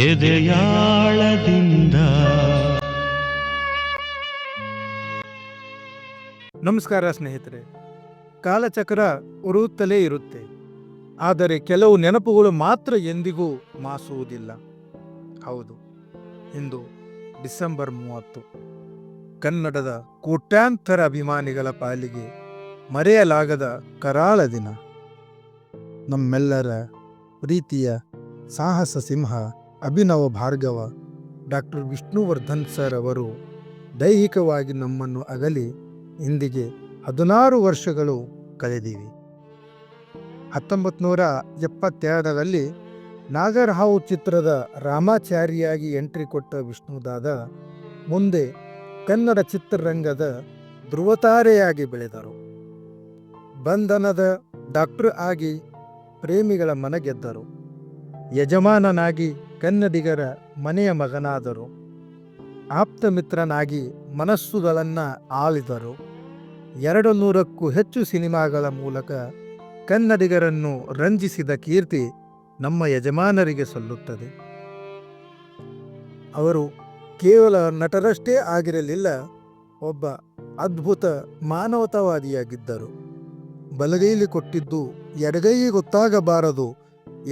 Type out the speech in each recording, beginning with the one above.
ಎದೆಯಾಳದಿಂದ. ನಮಸ್ಕಾರ ಸ್ನೇಹಿತರೆ. ಕಾಲಚಕ್ರ ಉರುತ್ತಲೇ ಇರುತ್ತೆ, ಆದರೆ ಕೆಲವು ನೆನಪುಗಳು ಮಾತ್ರ ಎಂದಿಗೂ ಮಾಸುವುದಿಲ್ಲ. ಹೌದು, ಇಂದು ಡಿಸೆಂಬರ್ 30, ಕನ್ನಡದ ಕೋಟ್ಯಾಂತರ ಅಭಿಮಾನಿಗಳ ಪಾಲಿಗೆ ಮರೆಯಲಾಗದ ಕರಾಳ ದಿನ. ನಮ್ಮೆಲ್ಲರ ಪ್ರೀತಿಯ ಸಾಹಸ ಸಿಂಹ ಅಭಿನವ ಭಾರ್ಗವ ಡಾಕ್ಟರ್ ವಿಷ್ಣುವರ್ಧನ್ ಸರ್ ಅವರು ದೈಹಿಕವಾಗಿ ನಮ್ಮನ್ನು ಅಗಲಿ ಇಂದಿಗೆ 16 ವರ್ಷಗಳು ಕಳೆದಿವೆ. 1972ರಲ್ಲಿ ನಾಗರಹಾವು ಚಿತ್ರದ ರಾಮಾಚಾರಿಯಾಗಿ ಎಂಟ್ರಿ ಕೊಟ್ಟ ವಿಷ್ಣುದಾದ ಮುಂದೆ ಕನ್ನಡ ಚಿತ್ರರಂಗದ ಧ್ರುವತಾರೆಯಾಗಿ ಬೆಳೆದರು. ಬಂಧನದ ಡಾಕ್ಟರ್ ಆಗಿ ಪ್ರೇಮಿಗಳ ಮನ ಗೆದ್ದರು. ಯಜಮಾನನಾಗಿ ಕನ್ನಡಿಗರ ಮನೆಯ ಮಗನಾದರು. ಆಪ್ತ ಮಿತ್ರನಾಗಿ ಮನಸ್ಸುಗಳನ್ನು ಆಳಿದರು. 200ಕ್ಕೂ ಹೆಚ್ಚು ಸಿನಿಮಾಗಳ ಮೂಲಕ ಕನ್ನಡಿಗರನ್ನು ರಂಜಿಸಿದ ಕೀರ್ತಿ ನಮ್ಮ ಯಜಮಾನರಿಗೆ ಸಲ್ಲುತ್ತದೆ. ಅವರು ಕೇವಲ ನಟರಷ್ಟೇ ಆಗಿರಲಿಲ್ಲ, ಒಬ್ಬ ಅದ್ಭುತ ಮಾನವತಾವಾದಿಯಾಗಿದ್ದರು. ಬಲಗೈಲಿ ಕೊಟ್ಟಿದ್ದು ಎಡಗೈಗೆ ಗೊತ್ತಾಗಬಾರದು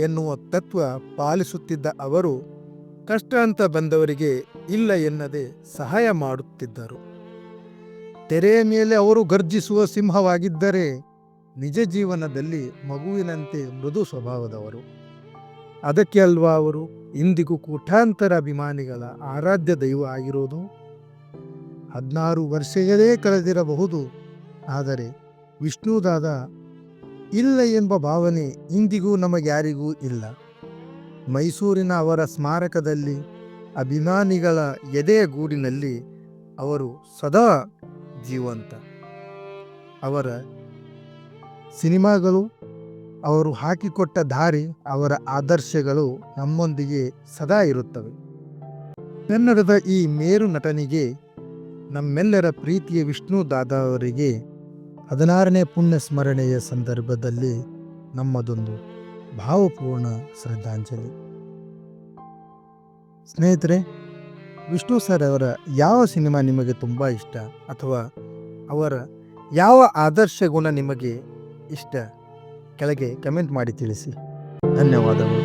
ಎನ್ನುವ ತತ್ವ ಪಾಲಿಸುತ್ತಿದ್ದ ಅವರು ಕಷ್ಟ ಅಂತ ಬಂದವರಿಗೆ ಇಲ್ಲ ಎನ್ನದೆ ಸಹಾಯ ಮಾಡುತ್ತಿದ್ದರು. ತೆರೆಯ ಮೇಲೆ ಅವರು ಗರ್ಜಿಸುವ ಸಿಂಹವಾಗಿದ್ದರೆ ನಿಜ ಜೀವನದಲ್ಲಿ ಮಗುವಿನಂತೆ ಮೃದು ಸ್ವಭಾವದವರು. ಅದಕ್ಕೆ ಅಲ್ವಾ ಅವರು ಇಂದಿಗೂ ಕೋಟ್ಯಾಂತರ ಅಭಿಮಾನಿಗಳ ಆರಾಧ್ಯ ದೈವ ಆಗಿರೋದು. 16 ವರ್ಷಗಳೇ ಕಳೆದಿರಬಹುದು, ಆದರೆ ವಿಷ್ಣುದಾದ ಇಲ್ಲ ಎಂಬ ಭಾವನೆ ಇಂದಿಗೂ ನಮಗ್ಯಾರಿಗೂ ಇಲ್ಲ. ಮೈಸೂರಿನ ಅವರ ಸ್ಮಾರಕದಲ್ಲಿ ಅಭಿಮಾನಿಗಳ ಎದೆಯ ಗೂಡಿನಲ್ಲಿ ಅವರು ಸದಾ ಜೀವಂತ. ಅವರ ಸಿನಿಮಾಗಳು, ಅವರು ಹಾಕಿಕೊಟ್ಟ ದಾರಿ, ಅವರ ಆದರ್ಶಗಳು ನಮ್ಮೊಂದಿಗೆ ಸದಾ ಇರುತ್ತವೆ. ಕನ್ನಡದ ಈ ಮೇರು ನಟನಿಗೆ, ನಮ್ಮೆಲ್ಲರ ಪ್ರೀತಿಯ ವಿಷ್ಣುದಾದ ಅವರಿಗೆ 16ನೇ ಪುಣ್ಯ ಸ್ಮರಣೆಯ ಸಂದರ್ಭದಲ್ಲಿ ನಮ್ಮದೊಂದು ಭಾವಪೂರ್ಣ ಶ್ರದ್ಧಾಂಜಲಿ. ಸ್ನೇಹಿತರೆ, ವಿಷ್ಣು ಸರ್ ಅವರ ಯಾವ ಸಿನಿಮಾ ನಿಮಗೆ ತುಂಬ ಇಷ್ಟ, ಅಥವಾ ಅವರ ಯಾವ ಆದರ್ಶ ಗುಣ ನಿಮಗೆ ಇಷ್ಟ? ಕೆಳಗೆ ಕಮೆಂಟ್ ಮಾಡಿ ತಿಳಿಸಿ. ಧನ್ಯವಾದಗಳು.